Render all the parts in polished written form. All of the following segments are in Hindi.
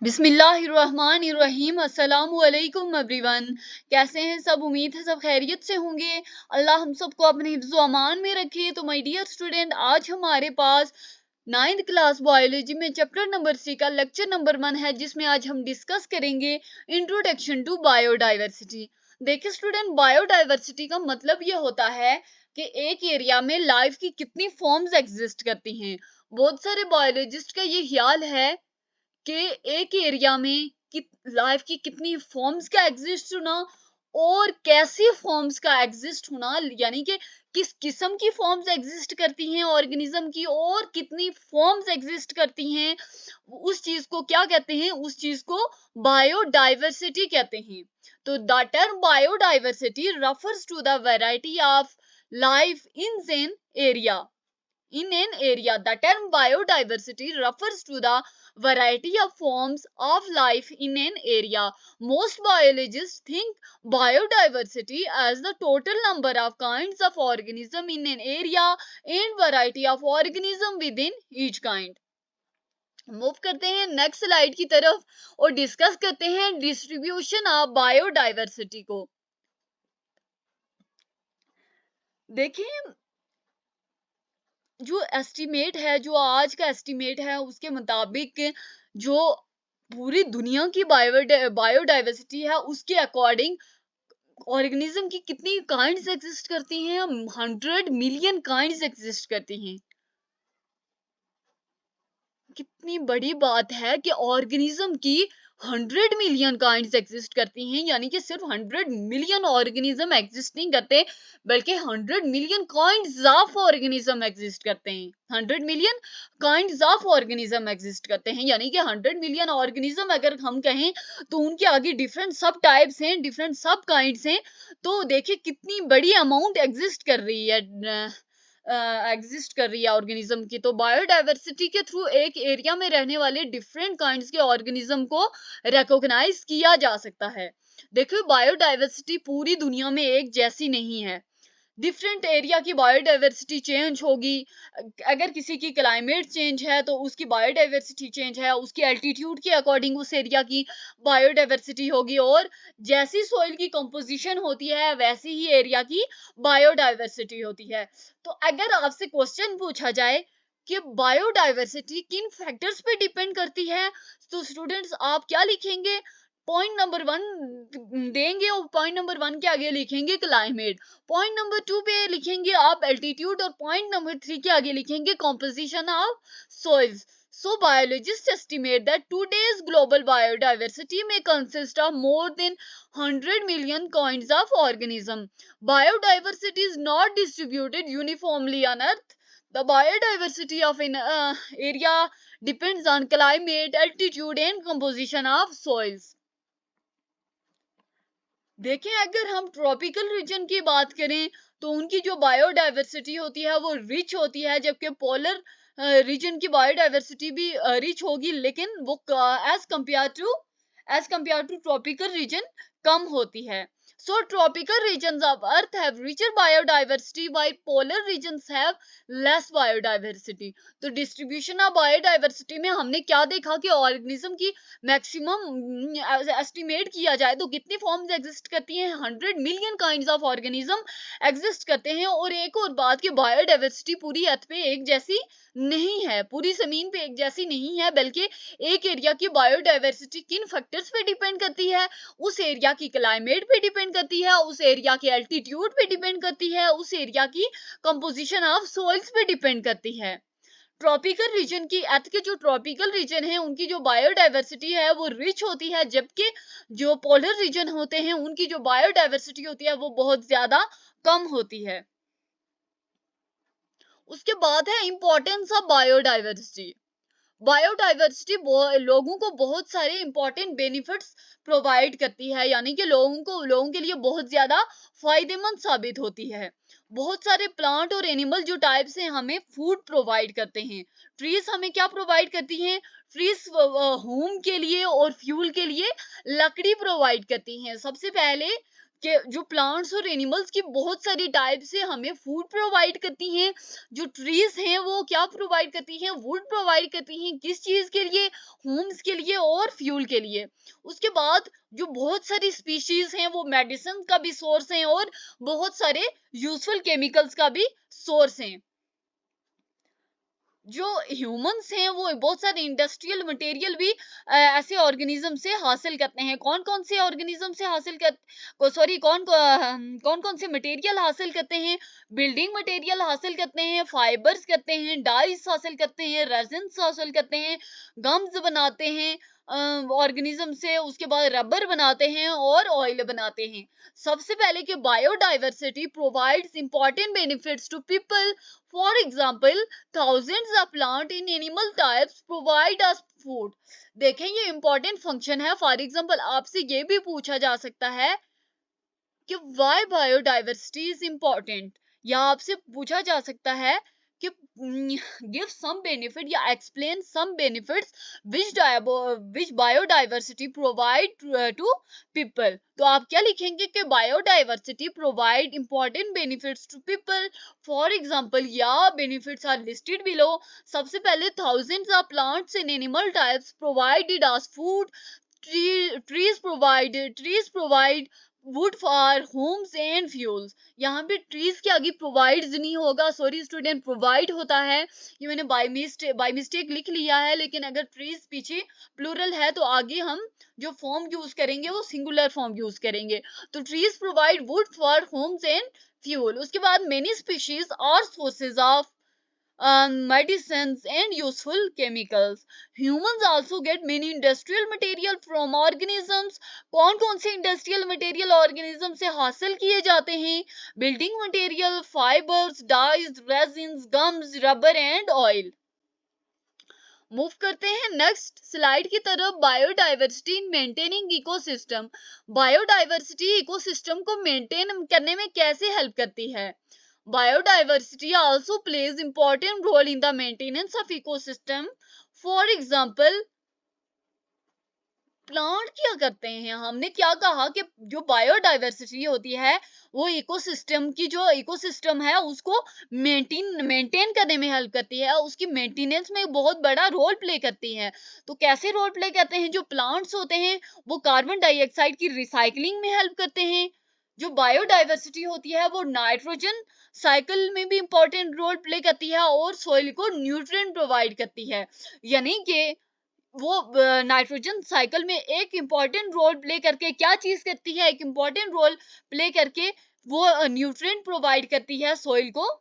बिस्मिल्लाहिर्रहमानिर्रहीम। अस्सलामु अलैकुम एवरीवन। कैसे हैं सब? उम्मीद है सब खैरियत से होंगे। अल्लाह हम सबको अपने हिफ्ज़ अमान में रखे। तो माय डियर स्टूडेंट, आज हमारे पास 9th क्लास बायोलॉजी में चैप्टर नंबर 3 का लेक्चर नंबर 1 है, जिसमें आज हम डिस्कस करेंगे इंट्रोडक्शन टू बायोडाइवर्सिटी। देखिए स्टूडेंट, बायोडाइवर्सिटी का मतलब ये होता है कि एक एरिया में लाइफ की कितनी फॉर्म्स एग्जिस्ट करती हैं। बहुत सारे बायोलॉजिस्ट का ये ख्याल है कि एक एरिया में लाइफ की कितनी फॉर्म्स का एग्जिस्ट होना और कैसी फॉर्म्स का एग्जिस्ट होना, यानी कि किस किस्म की फॉर्म्स एग्जिस्ट करती हैं ऑर्गेनिज्म की और कितनी फॉर्म्स एग्जिस्ट करती हैं, उस चीज को क्या कहते हैं? उस चीज को बायोडाइवर्सिटी कहते हैं। तो the term biodiversity refers to the variety of life in an area. The term biodiversity refers to the variety of forms of life in an area. Most biologists think biodiversity as the total number of kinds of organism in an area and variety of organism within each kind. Move करते हैं नेक्स्ट स्लाइड की तरफ और डिस्कस करते हैं डिस्ट्रीब्यूशन ऑफ बायोडाइवर्सिटी को। देखिए, जो एस्टिमेट है, जो आज का एस्टिमेट है, उसके मुताबिक जो पूरी दुनिया की बायोडाइवर्सिटी है, उसके अकॉर्डिंग ऑर्गेनिज्म की कितनी काइंड्स एग्जिस्ट करती हैं? 100 मिलियन काइंड्स एग्जिस्ट करती हैं। कितनी बड़ी बात है कि ऑर्गेनिज्म की 100 मिलियन काइंड्स एग्जिस्ट करती हैं, यानी कि सिर्फ 100 मिलियन ऑर्गेनिज्म एग्जिस्ट नहीं करते, बल्कि 100 million kinds of organism exist करते हैं। 100 million kinds of organism exist करते हैं, यानी कि 100 मिलियन ऑर्गेनिज्म अगर हम कहें तो उनके आगे डिफरेंट सब टाइप्स हैं, डिफरेंट सब काइंड्स हैं। तो देखिए कितनी बड़ी अमाउंट एग्जिस्ट कर रही है, एग्जिस्ट कर रही है ऑर्गेनिज्म की। तो बायोडाइवर्सिटी के थ्रू एक एरिया में रहने वाले डिफरेंट काइंड्स के ऑर्गेनिज्म को रिकॉग्नाइज किया जा सकता है। देखिए, बायोडाइवर्सिटी पूरी दुनिया में एक जैसी नहीं है। डिफरेंट एरिया की बायोडाइवर्सिटी चेंज होगी। अगर किसी की क्लाइमेट चेंज है तो उसकी बायोडाइवर्सिटी चेंज है, उसकी एल्टीट्यूड के अकॉर्डिंग उस एरिया की बायोडाइवर्सिटी होगी, और जैसी सोइल की कंपोजिशन होती है वैसी ही एरिया की बायोडाइवर्सिटी होती है। तो अगर आपसे क्वेश्चन पूछा जाए कि बायोडाइवर्सिटी किन फैक्टर्स पे डिपेंड करती है, तो स्टूडेंट्स आप क्या लिखेंगे? पॉइंट नंबर 1 देंगे और पॉइंट नंबर 1 के आगे लिखेंगे क्लाइमेट। पॉइंट नंबर 2 पे लिखेंगे आप एल्टीट्यूड, और पॉइंट नंबर 3 के आगे लिखेंगे composition of soils. So biologists estimate that today's global biodiversity may consist of more than 100 million kinds of organisms. Biodiversity is not distributed uniformly on Earth. The biodiversity of an area depends on climate, altitude and composition of soils. देखें, अगर हम ट्रॉपिकल रीजन की बात करें तो उनकी जो बायोडाइवर्सिटी होती है वो रिच होती है, जबकि पोलर रीजन की बायोडाइवर्सिटी भी रिच होगी, लेकिन वो as compare to tropical region कम होती है। So tropical regions of earth have richer biodiversity while polar regions have less biodiversity. तो डिस्ट्रीब्यूशन ऑफ बायोडाइवर्सिटी में हमने क्या देखा कि ऑर्गेनिज्म की मैक्सिमम एस्टिमेट किया जाए तो कितनी फॉर्म्स एग्जिस्ट करती हैं? 100 million kinds of organism exist करते हैं। और एक और बात कि बायोडाइवर्सिटी पूरी अर्थ पे एक जैसी नहीं है, पूरी जमीन पे एक जैसी नहीं है, बल्कि एक एरिया की बायोडाइवर्सिटी किन फैक्टर्स पे डिपेंड करती है? उस एरिया की क्लाइमेट पे डिपेंड करती है, उस एरिया के एल्टीट्यूड पे डिपेंड करती है, उस एरिया की कंपोजिशन ऑफ सोइल्स पे डिपेंड करती है। ट्रॉपिकल रीजन की अर्थ के जो ट्रॉपिकल रीजन है उनकी जो बायोडाइवर्सिटी है वो रिच होती है, जबकि जो पोलर रीजन होते हैं उनकी जो बायोडाइवर्सिटी होती है वो बहुत ज्यादा कम होती है। उसके बाद है इंपॉर्टेंस ऑफ बायोडाइवर्सिटी। बायोडाइवर्सिटी लोगों को बहुत सारे इंपॉर्टेंट बेनिफिट्स प्रोवाइड करती है, यानी कि लोगों के लिए बहुत ज्यादा फायदेमंद साबित होती है। बहुत सारे प्लांट और एनिमल जो टाइप्स हैं हमें फूड प्रोवाइड करते हैं। ट्रीज हमें क्या प्रोवाइड करती हैं? ट्रीज होम के लिए और फ्यूल के लिए लकड़ी प्रोवाइड करती हैं। सबसे पहले कि जो प्लांट्स और एनिमल्स की बहुत सारी टाइप्स है हमें फूड प्रोवाइड करती हैं। जो ट्रीज हैं वो क्या प्रोवाइड करती हैं, वुड प्रोवाइड करती हैं, किस चीज के लिए, होम्स के लिए और फ्यूल के लिए। उसके बाद जो बहुत सारी स्पीशीज हैं वो मेडिसिन का भी सोर्स हैं और बहुत सारे यूजफुल केमिकल्स का भी सोर्स हैं। जो ह्यूमंस हैं वो बहुत सारे इंडस्ट्रियल मटेरियल भी ऐसे ऑर्गेनिज्म से हासिल करते हैं। कौन कौन से ऑर्गेनिज्म से हासिल कर सॉरी कौन कौन से मटेरियल हासिल करते हैं, बिल्डिंग मटेरियल हासिल करते हैं, फाइबर्स करते हैं, डाइस हासिल करते हैं, रेजिन्स हासिल करते हैं, गम्स बनाते हैं ऑर्गेनिज्म से, उसके बाद रबर बनाते हैं और ऑयल बनाते हैं। सबसे पहले कि biodiversity provides important benefits to people. For example thousands of plant in animal types provide us food। देखें ये इंपॉर्टेंट फंक्शन है। फॉर एग्जाम्पल आपसे ये भी पूछा जा सकता है कि why biodiversity is important, या आपसे पूछा जा सकता है कि give some benefit या explain some benefits which biodiversity provide to people। तो आप क्या लिखेंगे कि biodiversity provide important benefits to people। for example या benefits are listed below। सबसे पहले thousands of plants and animal types provided us food। trees provide wood for homes and fuels। यहाँ पे ट्रीज के आगे प्रोवाइड्स नहीं होगा, सॉरी स्टूडेंट, प्रोवाइड होता है। ये मैंने बाय मिस्टेक लिख लिया है, लेकिन अगर ट्रीज पीछे प्लूरल है तो आगे हम जो फॉर्म यूज करेंगे वो सिंगुलर फॉर्म यूज करेंगे। तो trees provide wood for homes and fuel. उसके बाद many species are sources of medicines and useful chemicals। Humans also get many industrial material from organisms। कौन कौन से इंडस्ट्रियल मटेरियल ऑर्गेनिज्म से हासिल किए जाते हैं? Building material, fibres, dyes, resins, gums, rubber and oil. Move करते हैं नेक्स्ट स्लाइड की तरफ। Biodiversity in maintaining ecosystem. Biodiversity ecosystem को मेंटेन करने में कैसे हेल्प करती है? Biodiversity also plays important role in the maintenance of ecosystem। For example, plant क्या करते हैं? हमने क्या कहा कि जो बायोडाइवर्सिटी होती है वो इकोसिस्टम की, जो इकोसिस्टम है उसको मेंटेन करने में हेल्प करती है, उसकी मेंटेनेंस में बहुत बड़ा रोल प्ले करती है। तो कैसे रोल प्ले करते हैं? जो प्लांट्स होते हैं वो कार्बन डाइऑक्साइड की रिसाइकलिंग में हेल्प करते हैं। जो बायोडाइवर्सिटी होती है वो नाइट्रोजन साइकिल में भी इंपॉर्टेंट रोल प्ले करती है और सॉइल को न्यूट्रिएंट प्रोवाइड करती है। यानी कि वो नाइट्रोजन साइकिल में एक इंपॉर्टेंट रोल प्ले करके क्या चीज करती है, एक इंपॉर्टेंट रोल प्ले करके वो न्यूट्रिएंट प्रोवाइड करती है सॉइल को।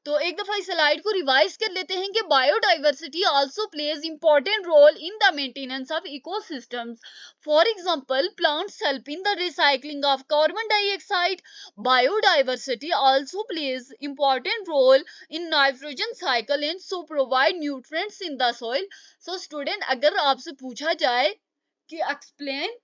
तो एक दफा इस स्लाइड को रिवाइज कर लेते हैं कि biodiversity also plays important role in the maintenance of ecosystems. For example, plants help in the recycling of carbon dioxide. Biodiversity also plays important role in nitrogen cycle and so provide nutrients in the soil. So student, अगर आपसे पूछा जाए कि explain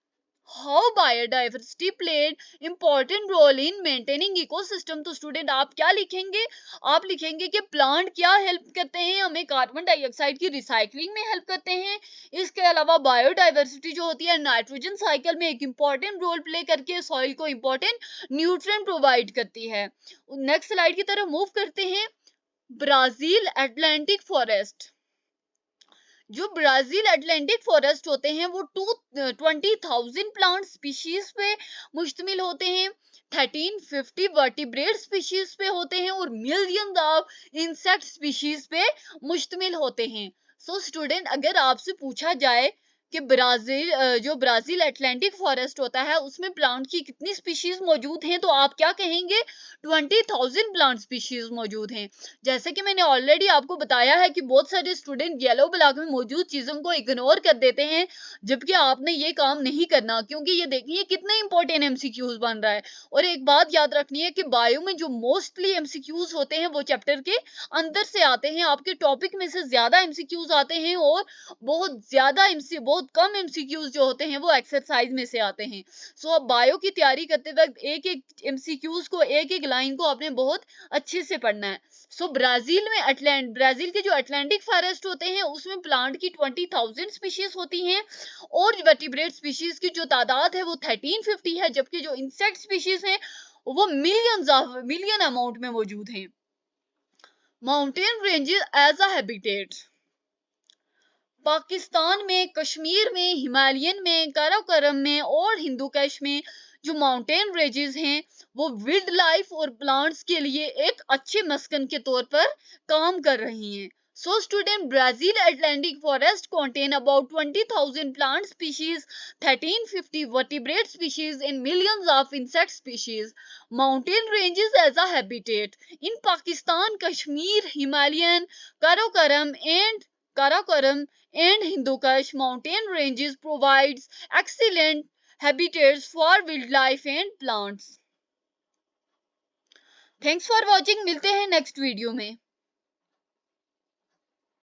how biodiversity played important role in maintaining ecosystem, तो स्टूडेंट आप क्या लिखेंगे? आप लिखेंगे कि प्लांट क्या हेल्प करते हैं, हमें कार्बन डाइऑक्साइड की रिसाइकलिंग में हेल्प करते हैं। इसके अलावा बायोडाइवर्सिटी जो होती है नाइट्रोजन साइकिल में एक इंपॉर्टेंट रोल प्ले करके सॉइल को इंपॉर्टेंट न्यूट्रिएंट प्रोवाइड करती है। नेक्स्ट स्लाइड की तरफ मूव करते हैं। Brazil Atlantic forest. जो ब्राजील अटलांटिक फॉरेस्ट होते हैं वो 20,000 प्लांट स्पीशीज पे मुश्तमिल होते हैं, 1350 वर्टिब्रेट स्पीशीज पे होते हैं और मिलियंस ऑफ इंसेक्ट स्पीशीज पे मुश्तमिल होते हैं। सो स्टूडेंट, अगर आपसे पूछा जाए कि जो ब्राजील अटलांटिक फॉरेस्ट होता है उसमें प्लांट की कितनी स्पीशीज मौजूद हैं, तो आप क्या कहेंगे? 20,000 प्लांट स्पीशीज मौजूद हैं। जैसे कि मैंने ऑलरेडी आपको बताया है कि बहुत सारे स्टूडेंट येलो ब्लॉक में मौजूद चीजों को इग्नोर कर देते हैं, जबकि आपने ये काम नहीं करना, क्योंकि ये देखिए कितने इंपॉर्टेंट एमसीक्यूज बन रहा है। और एक बात याद रखनी है कि बायो में जो मोस्टली एमसीक्यूज होते हैं वो चैप्टर के अंदर से आते हैं, आपके टॉपिक में से ज्यादा एमसीक्यूज आते हैं और बहुत बहुत कम एमसीक्यूज जो होते हैं वो एक्सरसाइज में से आते हैं। सो अब बायो की तैयारी करते वक्त एक एक एमसीक्यूज को, एक एक लाइन को आपने बहुत अच्छे से पढ़ना है। सो ब्राजील के जो अटलांटिक फॉरेस्ट होते हैं उसमें प्लांट की 20,000 स्पीशीज होती हैं और वर्टिब्रेट स्पीशीज की जो तादाद है वो 1350 है, जबकि जो इंसेक्ट स्पीशीज हैं वो मिलियन अमाउंट में मौजूद हैं। Mountain ranges as a habitat. Pakistan में, कश्मीर में, हिमालयन में, काराकोरम में और हिंदू कुश में जो माउंटेन रेंजेस हैं वो वाइल्ड लाइफ और प्लांट्स के लिए एक अच्छे मस्कन के तौर पर काम कर रही हैं। So student, Brazil Atlantic forest contain about 20,000 plant species, 1350 vertebrate species and millions of insect species. Mountain ranges as a habitat. In Pakistan, Kashmir, Himalayan, Karakoram and Hindu Kush mountain ranges provides excellent habitats for wildlife and plants. Thanks for watching. मिलते हैं नेक्स्ट वीडियो में।